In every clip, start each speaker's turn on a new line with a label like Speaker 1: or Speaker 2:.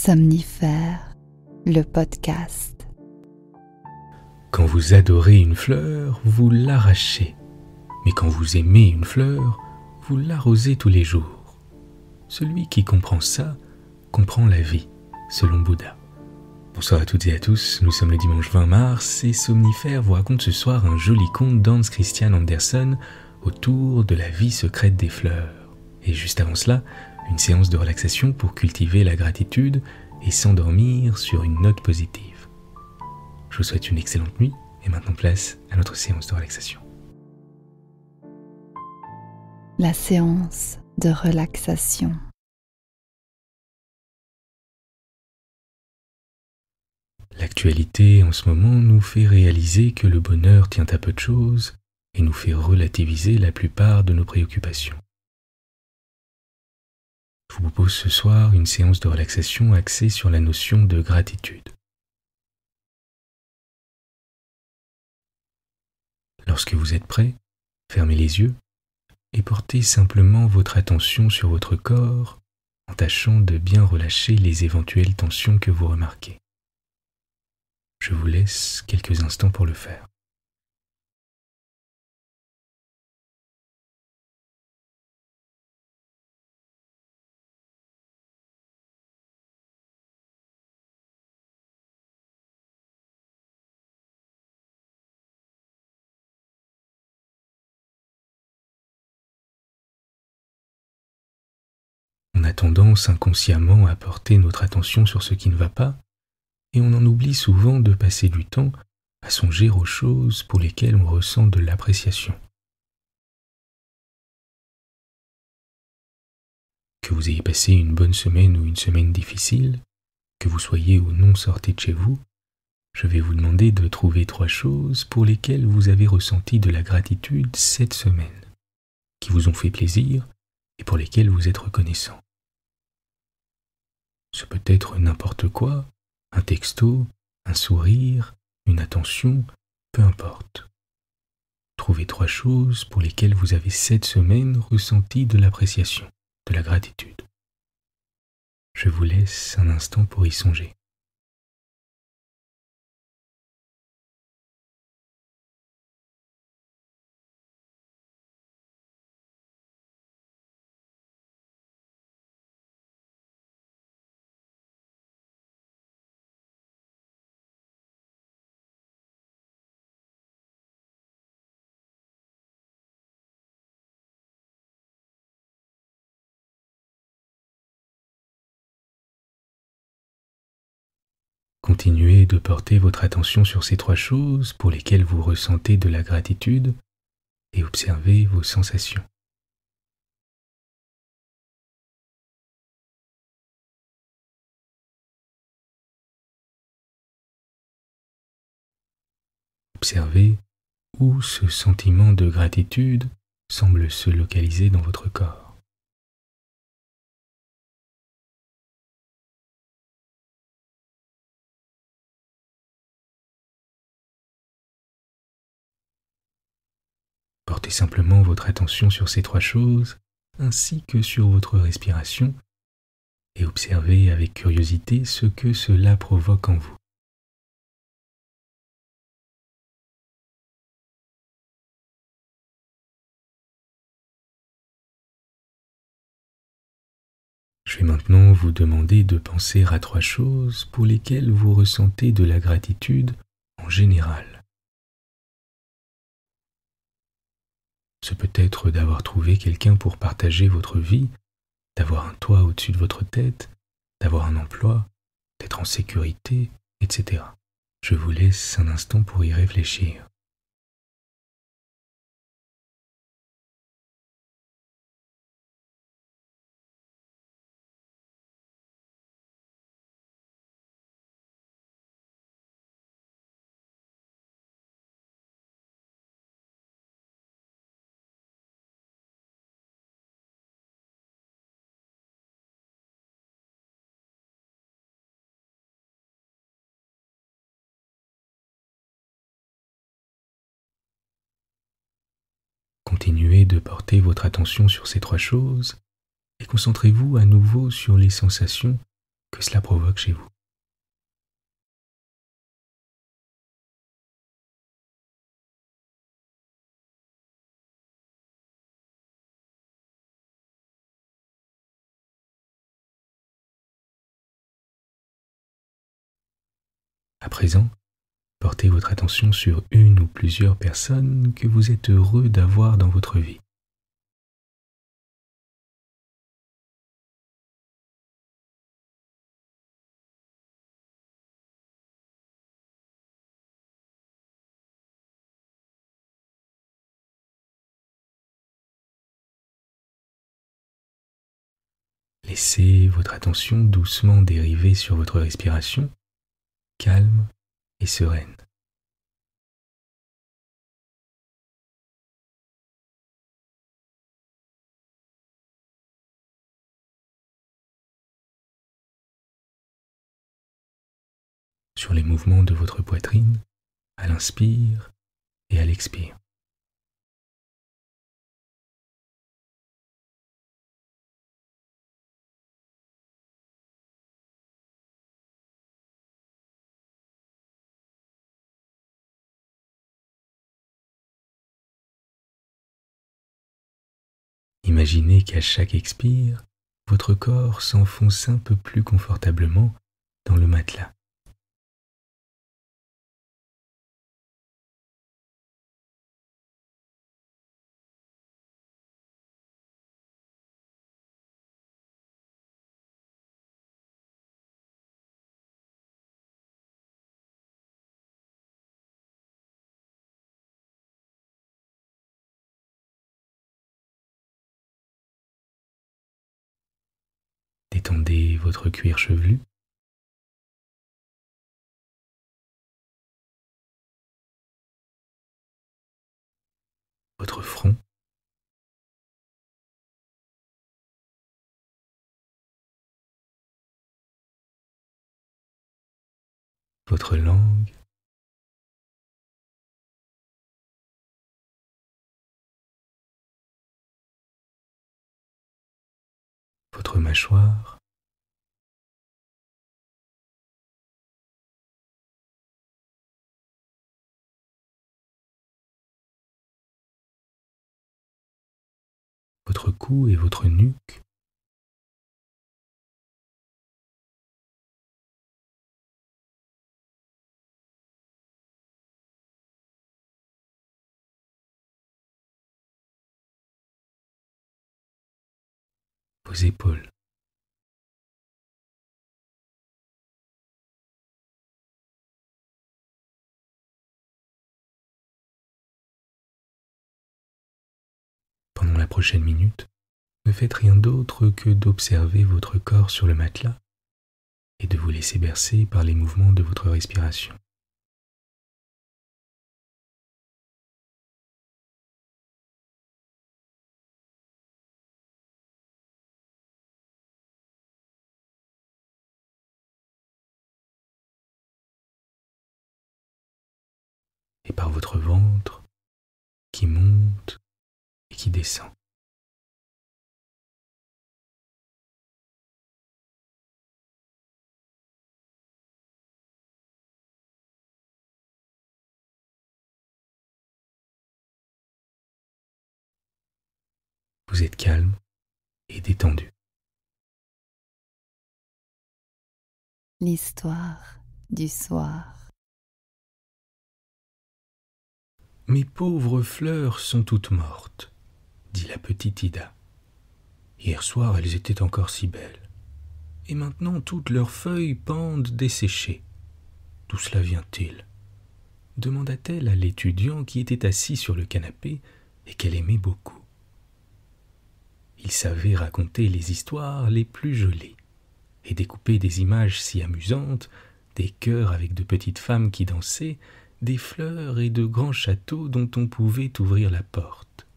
Speaker 1: Somnifère, le podcast.
Speaker 2: Quand vous adorez une fleur, vous l'arrachez. Mais quand vous aimez une fleur, vous l'arrosez tous les jours. Celui qui comprend ça, comprend la vie, selon Bouddha. Bonsoir à toutes et à tous, nous sommes le dimanche 20 mars et Somnifère vous raconte ce soir un joli conte d'Hans Christian Andersen autour de la vie secrète des fleurs. Et juste avant cela, une séance de relaxation pour cultiver la gratitude et s'endormir sur une note positive. Je vous souhaite une excellente nuit et maintenant place à notre séance de relaxation.
Speaker 1: La séance de relaxation.
Speaker 2: L'actualité en ce moment nous fait réaliser que le bonheur tient à peu de choses et nous fait relativiser la plupart de nos préoccupations. Je vous propose ce soir une séance de relaxation axée sur la notion de gratitude. Lorsque vous êtes prêt, fermez les yeux et portez simplement votre attention sur votre corps en tâchant de bien relâcher les éventuelles tensions que vous remarquez. Je vous laisse quelques instants pour le faire. On a tendance inconsciemment à porter notre attention sur ce qui ne va pas, et on en oublie souvent de passer du temps à songer aux choses pour lesquelles on ressent de l'appréciation. Que vous ayez passé une bonne semaine ou une semaine difficile, que vous soyez ou non sorti de chez vous, je vais vous demander de trouver 3 choses pour lesquelles vous avez ressenti de la gratitude cette semaine, qui vous ont fait plaisir et pour lesquelles vous êtes reconnaissant. Ce peut être n'importe quoi, un texto, un sourire, une attention, peu importe. Trouvez 3 choses pour lesquelles vous avez cette semaine ressenti de l'appréciation, de la gratitude. Je vous laisse un instant pour y songer. Continuez de porter votre attention sur ces 3 choses pour lesquelles vous ressentez de la gratitude et observez vos sensations. Observez où ce sentiment de gratitude semble se localiser dans votre corps. Portez simplement votre attention sur ces 3 choses, ainsi que sur votre respiration, et observez avec curiosité ce que cela provoque en vous. Je vais maintenant vous demander de penser à 3 choses pour lesquelles vous ressentez de la gratitude en général. Ce peut être d'avoir trouvé quelqu'un pour partager votre vie, d'avoir un toit au-dessus de votre tête, d'avoir un emploi, d'être en sécurité, etc. Je vous laisse un instant pour y réfléchir. Continuez de porter votre attention sur ces 3 choses et concentrez-vous à nouveau sur les sensations que cela provoque chez vous. À présent, portez votre attention sur une ou plusieurs personnes que vous êtes heureux d'avoir dans votre vie. Laissez votre attention doucement dériver sur votre respiration, calme et sereine. Sur les mouvements de votre poitrine, à l'inspire et à l'expire. Imaginez qu'à chaque expire, votre corps s'enfonce un peu plus confortablement dans le matelas. Détendez votre cuir chevelu, votre front, votre langue, votre mâchoire, votre cou et votre nuque, vos épaules. Pendant la prochaine minute, ne faites rien d'autre que d'observer votre corps sur le matelas et de vous laisser bercer par les mouvements de votre respiration. Et par votre ventre qui monte et qui descend. Vous êtes calme et détendu.
Speaker 1: L'histoire du soir.
Speaker 2: Mes pauvres fleurs sont toutes mortes, dit la petite Ida. Hier soir, elles étaient encore si belles. Et maintenant, toutes leurs feuilles pendent desséchées. D'où cela vient-il ? Demanda-t-elle à l'étudiant qui était assis sur le canapé et qu'elle aimait beaucoup. Il savait raconter les histoires les plus jolies et découper des images si amusantes, des chœurs avec de petites femmes qui dansaient, des fleurs et de grands châteaux dont on pouvait ouvrir la porte.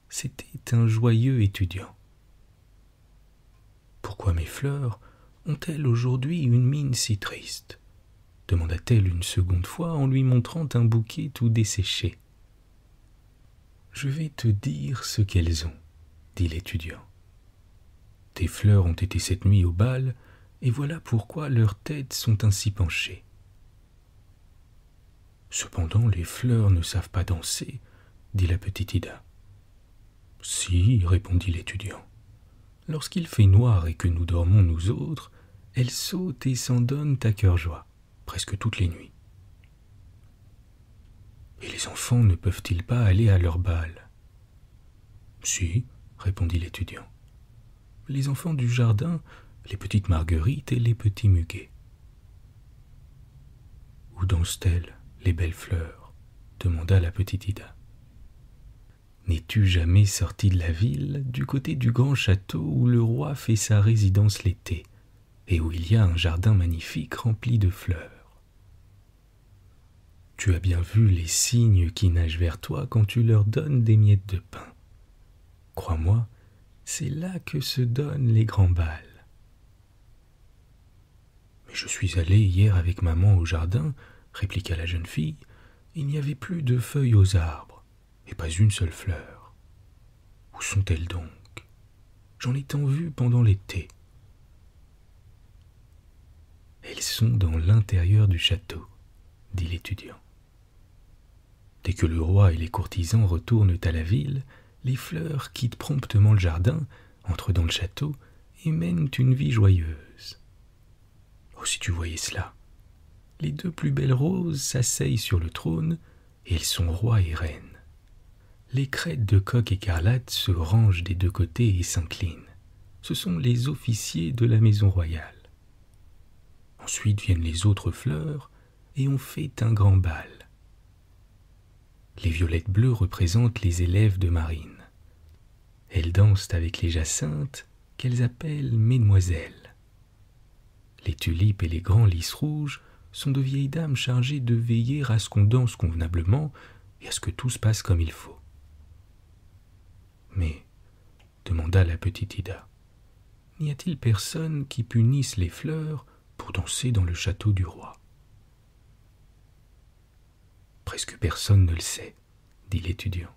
Speaker 2: C'était un joyeux étudiant. « Pourquoi mes fleurs ont-elles aujourd'hui une mine si triste ?» demanda-t-elle une seconde fois en lui montrant un bouquet tout desséché. « Je vais te dire ce qu'elles ont, dit l'étudiant. Tes fleurs ont été cette nuit au bal, et voilà pourquoi leurs têtes sont ainsi penchées. Cependant, les fleurs ne savent pas danser, dit la petite Ida. Si, répondit l'étudiant. Lorsqu'il fait noir et que nous dormons nous autres, elles sautent et s'en donnent à cœur joie, presque toutes les nuits. Et les enfants ne peuvent-ils pas aller à leur bal? Si, répondit l'étudiant. Les enfants du jardin, les petites marguerites et les petits muguets. Où dansent-elles, les belles fleurs? Demanda la petite Ida. N'es-tu jamais sorti de la ville, du côté du grand château où le roi fait sa résidence l'été, et où il y a un jardin magnifique rempli de fleurs? Tu as bien vu les cygnes qui nagent vers toi quand tu leur donnes des miettes de pain. Crois-moi, c'est là que se donnent les grands bals. Mais je suis allé hier avec maman au jardin, répliqua la jeune fille. Il n'y avait plus de feuilles aux arbres, et pas une seule fleur. Où sont-elles donc? J'en ai tant vu pendant l'été. Elles sont dans l'intérieur du château, dit l'étudiant. Dès que le roi et les courtisans retournent à la ville, les fleurs quittent promptement le jardin, entrent dans le château et mènent une vie joyeuse. Oh, si tu voyais cela! Les deux plus belles roses s'asseyent sur le trône et elles sont rois et reines. Les crêtes de coq écarlate se rangent des deux côtés et s'inclinent. Ce sont les officiers de la maison royale. Ensuite viennent les autres fleurs et on fait un grand bal. Les violettes bleues représentent les élèves de marine. Elles dansent avec les jacinthes qu'elles appellent mesdemoiselles. Les tulipes et les grands lys rouges sont de vieilles dames chargées de veiller à ce qu'on danse convenablement et à ce que tout se passe comme il faut. Mais, demanda la petite Ida, n'y a-t-il personne qui punisse les fleurs pour danser dans le château du roi? Presque personne ne le sait, dit l'étudiant.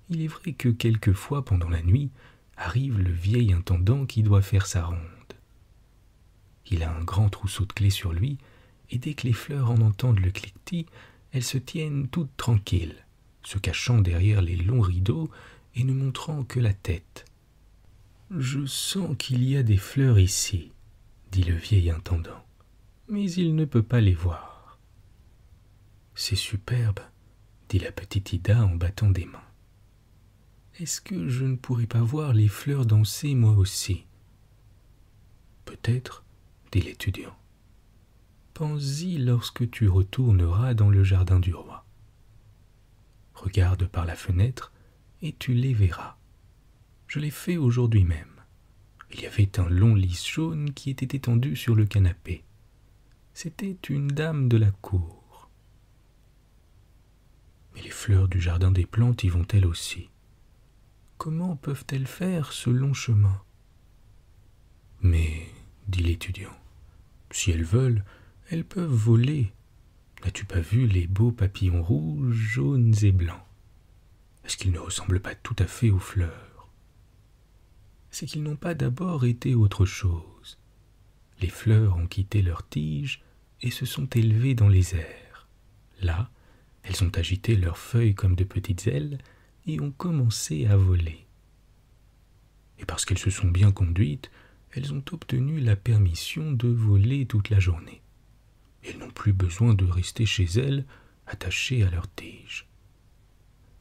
Speaker 2: Il est vrai que quelquefois, pendant la nuit, arrive le vieil intendant qui doit faire sa ronde. Il a un grand trousseau de clés sur lui, et dès que les fleurs en entendent le cliquetis, elles se tiennent toutes tranquilles, se cachant derrière les longs rideaux et ne montrant que la tête. « Je sens qu'il y a des fleurs ici, » dit le vieil intendant, « mais il ne peut pas les voir. »« C'est superbe, » dit la petite Ida en battant des mains. « Est-ce que je ne pourrais pas voir les fleurs danser moi aussi ?»« Peut-être, » dit l'étudiant. « Pense-y lorsque tu retourneras dans le jardin du roi. Regarde par la fenêtre et tu les verras. Je l'ai fait aujourd'hui même. Il y avait un long lys jaune qui était étendu sur le canapé. C'était une dame de la cour. Mais les fleurs du jardin des plantes y vont-elles aussi? Comment peuvent-elles faire ce long chemin? Mais, dit l'étudiant, si elles veulent, elles peuvent voler. N'as-tu pas vu les beaux papillons rouges, jaunes et blancs? Est-ce qu'ils ne ressemblent pas tout à fait aux fleurs? C'est qu'ils n'ont pas d'abord été autre chose. Les fleurs ont quitté leurs tiges et se sont élevées dans les airs. Là, elles ont agité leurs feuilles comme de petites ailes et ont commencé à voler. Et parce qu'elles se sont bien conduites, elles ont obtenu la permission de voler toute la journée. Elles n'ont plus besoin de rester chez elles, attachées à leurs tiges.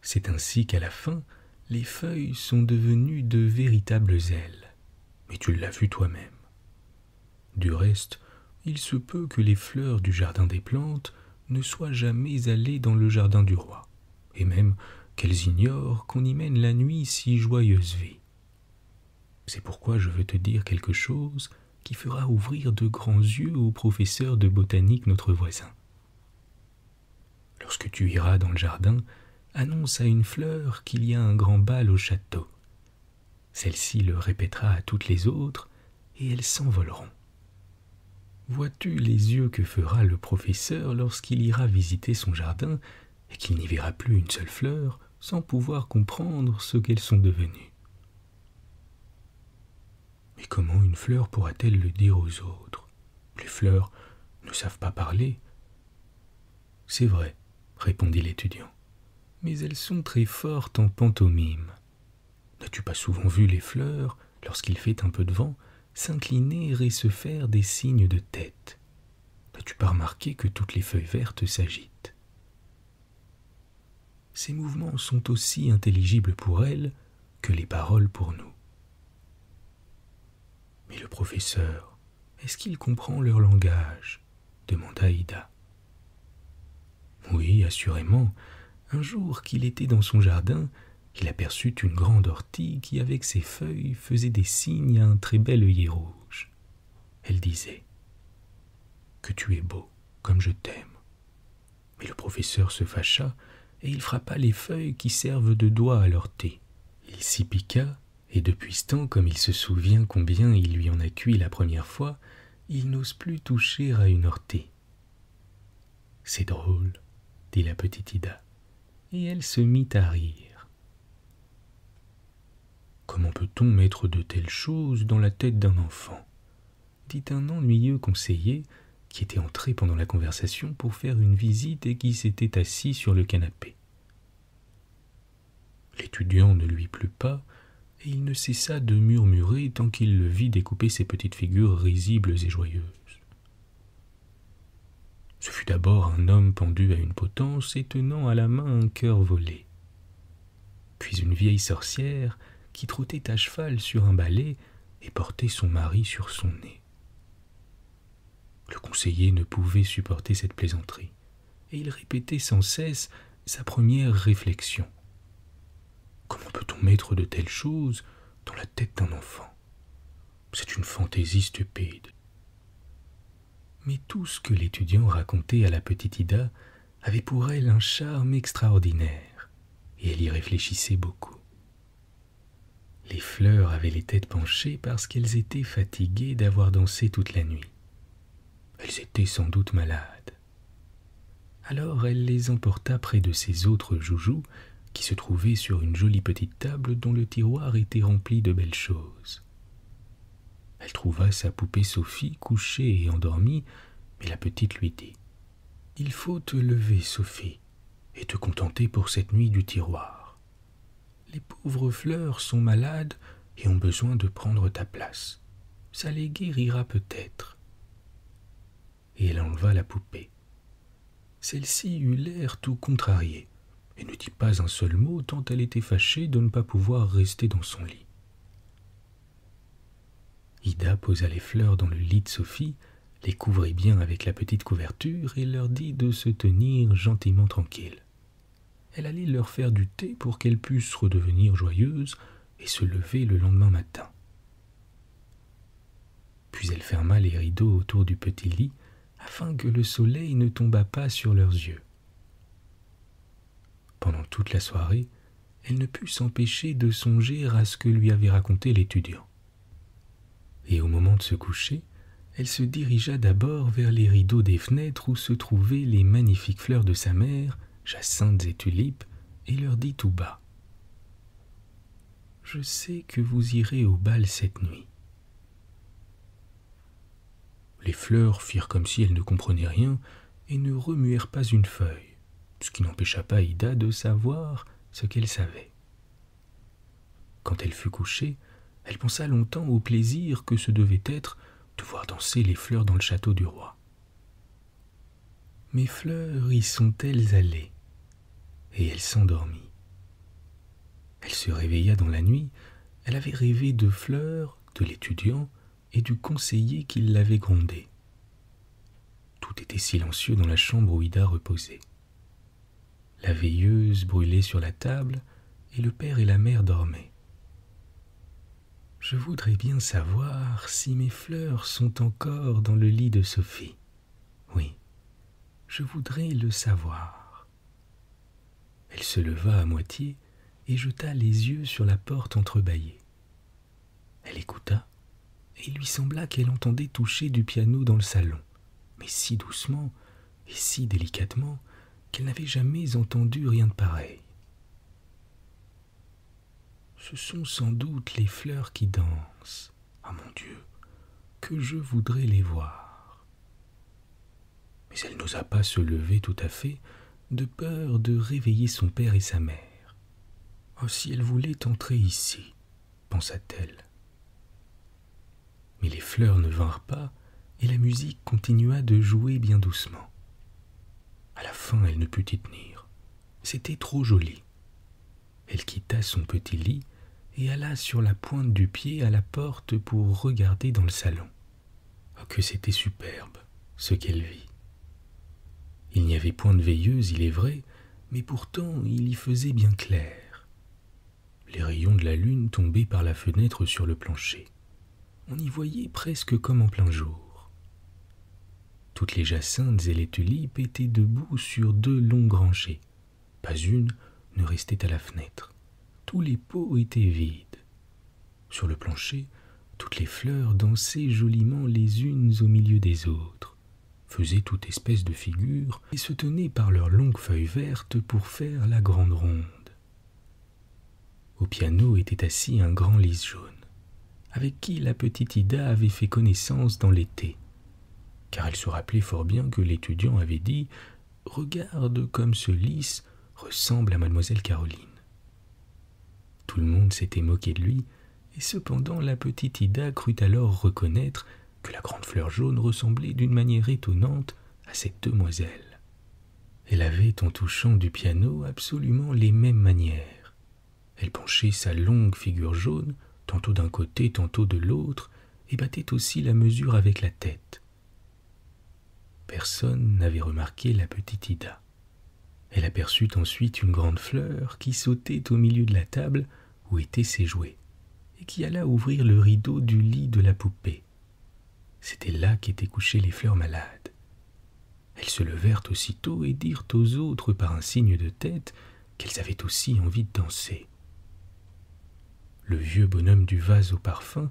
Speaker 2: C'est ainsi qu'à la fin, les feuilles sont devenues de véritables ailes. Mais tu l'as vu toi-même. Du reste, il se peut que les fleurs du jardin des plantes ne soient jamais allées dans le jardin du roi, et même qu'elles ignorent qu'on y mène la nuit si joyeuse vie. C'est pourquoi je veux te dire quelque chose qui fera ouvrir de grands yeux au professeur de botanique notre voisin. Lorsque tu iras dans le jardin, annonce à une fleur qu'il y a un grand bal au château. Celle-ci le répétera à toutes les autres et elles s'envoleront. Vois-tu les yeux que fera le professeur lorsqu'il ira visiter son jardin et qu'il n'y verra plus une seule fleur sans pouvoir comprendre ce qu'elles sont devenues? Mais comment une fleur pourra-t-elle le dire aux autres? Les fleurs ne savent pas parler. C'est vrai, répondit l'étudiant, mais elles sont très fortes en pantomime. N'as-tu pas souvent vu les fleurs, lorsqu'il fait un peu de vent, s'incliner et se faire des signes de tête? N'as-tu pas remarqué que toutes les feuilles vertes s'agitent? Ces mouvements sont aussi intelligibles pour elles que les paroles pour nous. Mais le professeur, est-ce qu'il comprend leur langage? Demanda Ida. Oui, assurément. Un jour qu'il était dans son jardin, il aperçut une grande ortie qui, avec ses feuilles, faisait des signes à un très bel œillet rouge. Elle disait « Que tu es beau, comme je t'aime ». Mais le professeur se fâcha et il frappa les feuilles qui servent de doigts à l'ortie. Il s'y piqua, et depuis ce temps, comme il se souvient combien il lui en a cuit la première fois, il n'ose plus toucher à une ortie. « C'est drôle, » dit la petite Ida, et elle se mit à rire. « Comment peut-on mettre de telles choses dans la tête d'un enfant ?» dit un ennuyeux conseiller qui était entré pendant la conversation pour faire une visite et qui s'était assis sur le canapé. L'étudiant ne lui plut pas, et il ne cessa de murmurer tant qu'il le vit découper ses petites figures risibles et joyeuses. Ce fut d'abord un homme pendu à une potence et tenant à la main un cœur volé, puis une vieille sorcière qui trottait à cheval sur un balai et portait son mari sur son nez. Le conseiller ne pouvait supporter cette plaisanterie, et il répétait sans cesse sa première réflexion. Comment peut-on mettre de telles choses dans la tête d'un enfant? C'est une fantaisie stupide. Mais tout ce que l'étudiant racontait à la petite Ida avait pour elle un charme extraordinaire, et elle y réfléchissait beaucoup. Les fleurs avaient les têtes penchées parce qu'elles étaient fatiguées d'avoir dansé toute la nuit. Elles étaient sans doute malades. Alors elle les emporta près de ses autres joujoux qui se trouvaient sur une jolie petite table dont le tiroir était rempli de belles choses. Elle trouva sa poupée Sophie couchée et endormie, mais la petite lui dit « Il faut te lever, Sophie, et te contenter pour cette nuit du tiroir. Les pauvres fleurs sont malades et ont besoin de prendre ta place. Ça les guérira peut-être. » Et elle enleva la poupée. Celle-ci eut l'air tout contrariée, et ne dit pas un seul mot tant elle était fâchée de ne pas pouvoir rester dans son lit. Ida posa les fleurs dans le lit de Sophie, les couvrit bien avec la petite couverture et leur dit de se tenir gentiment tranquilles. Elle allait leur faire du thé pour qu'elles pussent redevenir joyeuses et se lever le lendemain matin. Puis elle ferma les rideaux autour du petit lit afin que le soleil ne tombât pas sur leurs yeux. Pendant toute la soirée, elle ne put s'empêcher de songer à ce que lui avait raconté l'étudiant. Et au moment de se coucher, elle se dirigea d'abord vers les rideaux des fenêtres où se trouvaient les magnifiques fleurs de sa mère, jacinthes et tulipes, et leur dit tout bas « Je sais que vous irez au bal cette nuit. » Les fleurs firent comme si elles ne comprenaient rien et ne remuèrent pas une feuille, ce qui n'empêcha pas Ida de savoir ce qu'elle savait. Quand elle fut couchée, elle pensa longtemps au plaisir que ce devait être de voir danser les fleurs dans le château du roi. Mes fleurs y sont-elles allées? Et elle s'endormit. Elle se réveilla dans la nuit, elle avait rêvé de fleurs, de l'étudiant et du conseiller qui l'avait grondé. Tout était silencieux dans la chambre où Ida reposait. La veilleuse brûlait sur la table et le père et la mère dormaient. Je voudrais bien savoir si mes fleurs sont encore dans le lit de Sophie. Oui, je voudrais le savoir. Elle se leva à moitié et jeta les yeux sur la porte entrebâillée. Elle écouta, et il lui sembla qu'elle entendait toucher du piano dans le salon, mais si doucement et si délicatement qu'elle n'avait jamais entendu rien de pareil. Ce sont sans doute les fleurs qui dansent, Ah mon Dieu, que je voudrais les voir. Mais elle n'osa pas se lever tout à fait, de peur de réveiller son père et sa mère. Oh, si elle voulait entrer ici, pensa-t-elle. Mais les fleurs ne vinrent pas, et la musique continua de jouer bien doucement. À la fin, elle ne put y tenir. C'était trop joli. Elle quitta son petit lit et alla sur la pointe du pied à la porte pour regarder dans le salon. Oh, que c'était superbe, ce qu'elle vit. Il n'y avait point de veilleuse, il est vrai, mais pourtant il y faisait bien clair. Les rayons de la lune tombaient par la fenêtre sur le plancher. On y voyait presque comme en plein jour. Toutes les jacinthes et les tulipes étaient debout sur 2 longues rangées. Pas une ne restait à la fenêtre. Tous les pots étaient vides. Sur le plancher, toutes les fleurs dansaient joliment les unes au milieu des autres, faisaient toute espèce de figure et se tenaient par leurs longues feuilles vertes pour faire la grande ronde. Au piano était assis un grand lys jaune, avec qui la petite Ida avait fait connaissance dans l'été, car elle se rappelait fort bien que l'étudiant avait dit « Regarde comme ce lys ressemble à mademoiselle Caroline ». Tout le monde s'était moqué de lui, et cependant la petite Ida crut alors reconnaître que la grande fleur jaune ressemblait d'une manière étonnante à cette demoiselle. Elle avait, en touchant du piano, absolument les mêmes manières. Elle penchait sa longue figure jaune, tantôt d'un côté, tantôt de l'autre, et battait aussi la mesure avec la tête. Personne n'avait remarqué la petite Ida. Elle aperçut ensuite une grande fleur qui sautait au milieu de la table où étaient ses jouets, et qui alla ouvrir le rideau du lit de la poupée. C'était là qu'étaient couchées les fleurs malades. Elles se levèrent aussitôt et dirent aux autres par un signe de tête qu'elles avaient aussi envie de danser. Le vieux bonhomme du vase au parfum,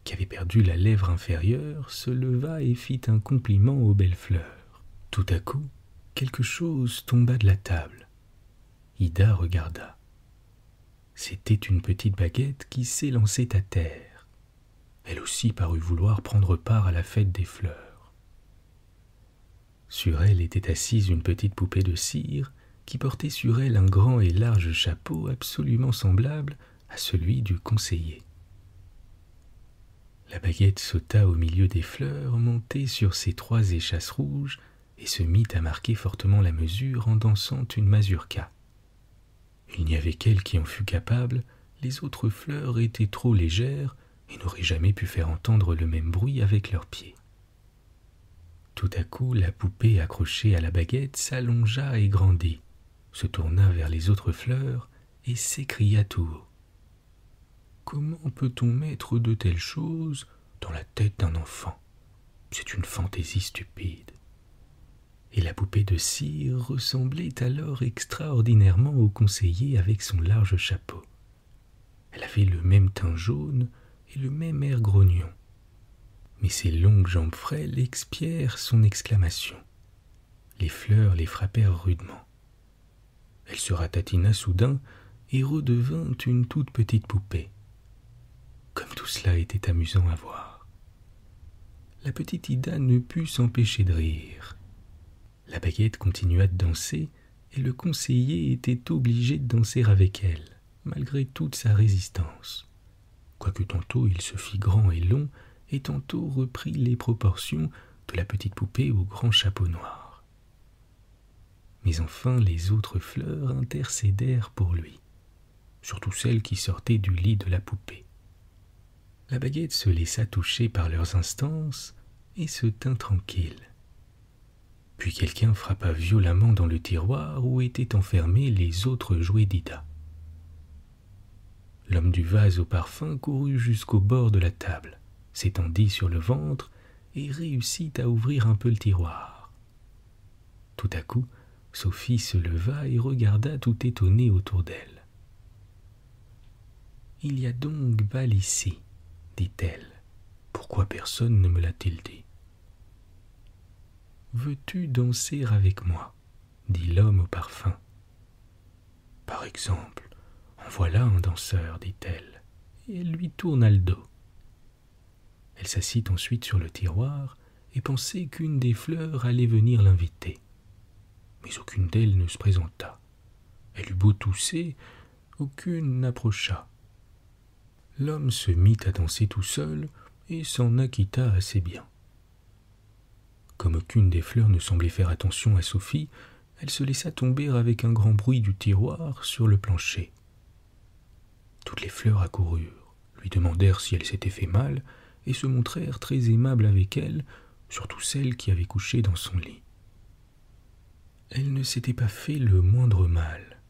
Speaker 2: qui avait perdu la lèvre inférieure, se leva et fit un compliment aux belles fleurs. Tout à coup, quelque chose tomba de la table. Ida regarda. C'était une petite baguette qui s'élançait à terre. Elle aussi parut vouloir prendre part à la fête des fleurs. Sur elle était assise une petite poupée de cire qui portait sur elle un grand et large chapeau absolument semblable à celui du conseiller. La baguette sauta au milieu des fleurs, montée sur ses 3 échasses rouges, et se mit à marquer fortement la mesure en dansant une mazurka. Il n'y avait qu'elle qui en fût capable, les autres fleurs étaient trop légères et n'auraient jamais pu faire entendre le même bruit avec leurs pieds. Tout à coup, la poupée accrochée à la baguette s'allongea et grandit, se tourna vers les autres fleurs et s'écria tout haut. Comment peut-on mettre de telles choses dans la tête d'un enfant? C'est une fantaisie stupide. Et la poupée de cire ressemblait alors extraordinairement au conseiller avec son large chapeau. Elle avait le même teint jaune et le même air grognon. Mais ses longues jambes frêles expièrent son exclamation. Les fleurs les frappèrent rudement. Elle se ratatina soudain et redevint une toute petite poupée. Comme tout cela était amusant à voir. La petite Ida ne put s'empêcher de rire. La baguette continua de danser et le conseiller était obligé de danser avec elle, malgré toute sa résistance. Quoique tantôt il se fit grand et long, et tantôt reprit les proportions de la petite poupée au grand chapeau noir. Mais enfin les autres fleurs intercédèrent pour lui, surtout celles qui sortaient du lit de la poupée. La baguette se laissa toucher par leurs instances et se tint tranquille. Puis quelqu'un frappa violemment dans le tiroir où étaient enfermés les autres jouets d'Ida. L'homme du vase au parfum courut jusqu'au bord de la table, s'étendit sur le ventre et réussit à ouvrir un peu le tiroir. Tout à coup, Sophie se leva et regarda tout étonnée autour d'elle. « Il y a donc bal ici, dit-elle. Pourquoi personne ne me l'a-t-il dit? Veux-tu danser avec moi? Dit l'homme au parfum. Par exemple, en voilà un danseur, dit-elle, et elle lui tourna le dos. Elle s'assit ensuite sur le tiroir et pensait qu'une des fleurs allait venir l'inviter. Mais aucune d'elles ne se présenta. Elle eut beau tousser, aucune n'approcha. L'homme se mit à danser tout seul et s'en acquitta assez bien. Comme aucune des fleurs ne semblait faire attention à Sophie, elle se laissa tomber avec un grand bruit du tiroir sur le plancher. Toutes les fleurs accoururent, lui demandèrent si elle s'était fait mal et se montrèrent très aimables avec elle, surtout celle qui avait couché dans son lit. Elle ne s'était pas fait le moindre mal,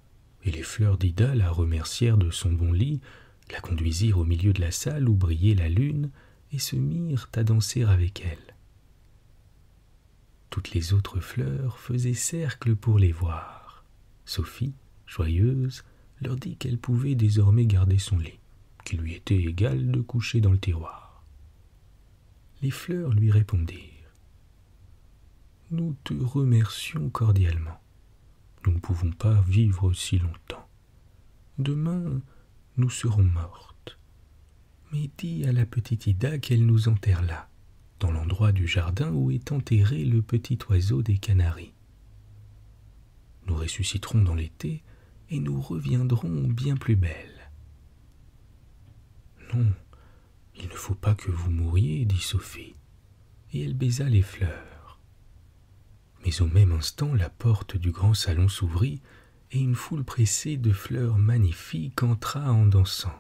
Speaker 2: et les fleurs d'Ida la remercièrent de son bon lit, la conduisirent au milieu de la salle où brillait la lune et se mirent à danser avec elle. Toutes les autres fleurs faisaient cercle pour les voir. Sophie, joyeuse, leur dit qu'elle pouvait désormais garder son lit, qu'il lui était égal de coucher dans le tiroir. Les fleurs lui répondirent: « Nous te remercions cordialement. Nous ne pouvons pas vivre si longtemps. Demain, nous serons mortes. Mais dis à la petite Ida qu'elle nous enterre là, dans l'endroit du jardin où est enterré le petit oiseau des Canaries. Nous ressusciterons dans l'été et nous reviendrons bien plus belles. » « Non, il ne faut pas que vous mouriez, dit Sophie, et elle baisa les fleurs. Mais au même instant, la porte du grand salon s'ouvrit et une foule pressée de fleurs magnifiques entra en dansant.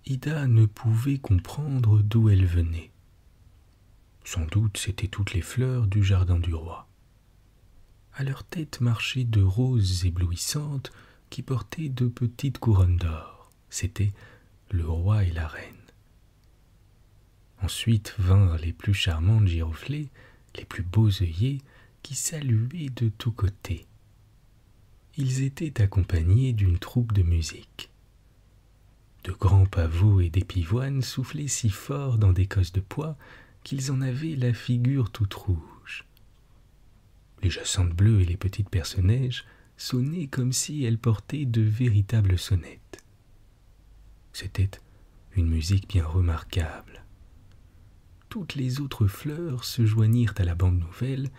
Speaker 2: Ida ne pouvait comprendre d'où elles venaient. Sans doute c'étaient toutes les fleurs du jardin du roi. À leur tête marchaient deux roses éblouissantes qui portaient de petites couronnes d'or. C'étaient le roi et la reine. Ensuite vinrent les plus charmantes giroflées, les plus beaux œillets, qui saluaient de tous côtés. Ils étaient accompagnés d'une troupe de musique. De grands pavots et des pivoines soufflaient si fort dans des cosses de pois qu'ils en avaient la figure toute rouge. Les jacinthes bleues et les petites personnages sonnaient comme si elles portaient de véritables sonnettes. C'était une musique bien remarquable. Toutes les autres fleurs se joignirent à la bande nouvelle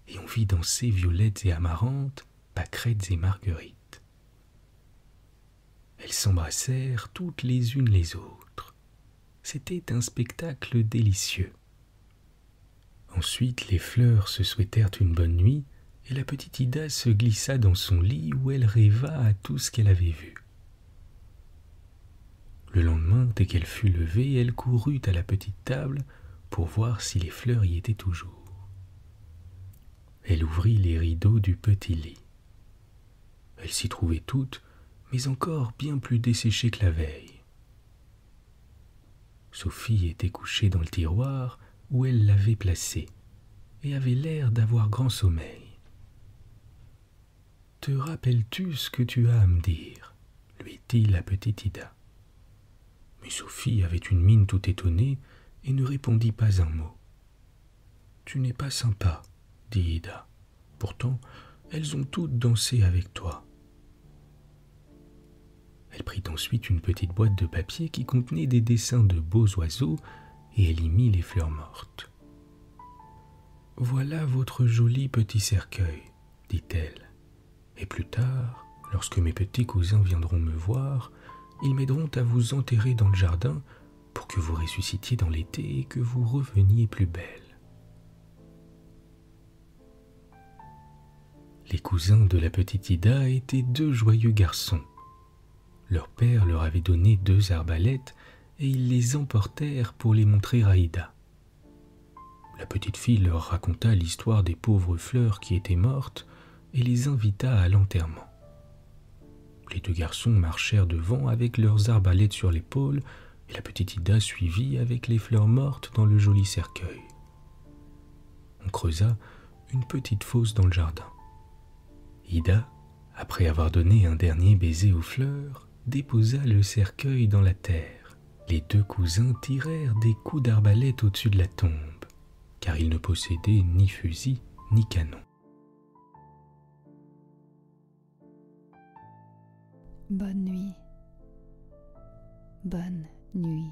Speaker 2: et on vit danser violettes et amaranthes, pâquerettes et marguerites. Elles s'embrassèrent toutes les unes les autres. C'était un spectacle délicieux. Ensuite, les fleurs se souhaitèrent une bonne nuit et la petite Ida se glissa dans son lit où elle rêva à tout ce qu'elle avait vu. Le lendemain, dès qu'elle fut levée, elle courut à la petite table pour voir si les fleurs y étaient toujours. Elle ouvrit les rideaux du petit lit. Elles s'y trouvaient toutes, mais encore bien plus desséchées que la veille. Sophie était couchée dans le tiroir où elle l'avait placée et avait l'air d'avoir grand sommeil. « Te rappelles-tu ce que tu as à me dire ?» lui dit la petite Ida. Mais Sophie avait une mine tout étonnée et ne répondit pas un mot. « Tu n'es pas sympa, » dit Ida. « Pourtant, elles ont toutes dansé avec toi. » Elle prit ensuite une petite boîte de papier qui contenait des dessins de beaux oiseaux et elle y mit les fleurs mortes. « Voilà votre joli petit cercueil, » dit-elle. « Et plus tard, lorsque mes petits cousins viendront me voir, ils m'aideront à vous enterrer dans le jardin pour que vous ressuscitiez dans l'été et que vous reveniez plus belle. » Les cousins de la petite Ida étaient deux joyeux garçons. Leur père leur avait donné 2 arbalètes et ils les emportèrent pour les montrer à Ida. La petite fille leur raconta l'histoire des pauvres fleurs qui étaient mortes et les invita à l'enterrement. Les 2 garçons marchèrent devant avec leurs arbalètes sur l'épaule et la petite Ida suivit avec les fleurs mortes dans le joli cercueil. On creusa une petite fosse dans le jardin. Ida, après avoir donné un dernier baiser aux fleurs, déposa le cercueil dans la terre. Les 2 cousins tirèrent des coups d'arbalète au-dessus de la tombe, car ils ne possédaient ni fusil ni canon.
Speaker 1: Bonne nuit. Bonne nuit.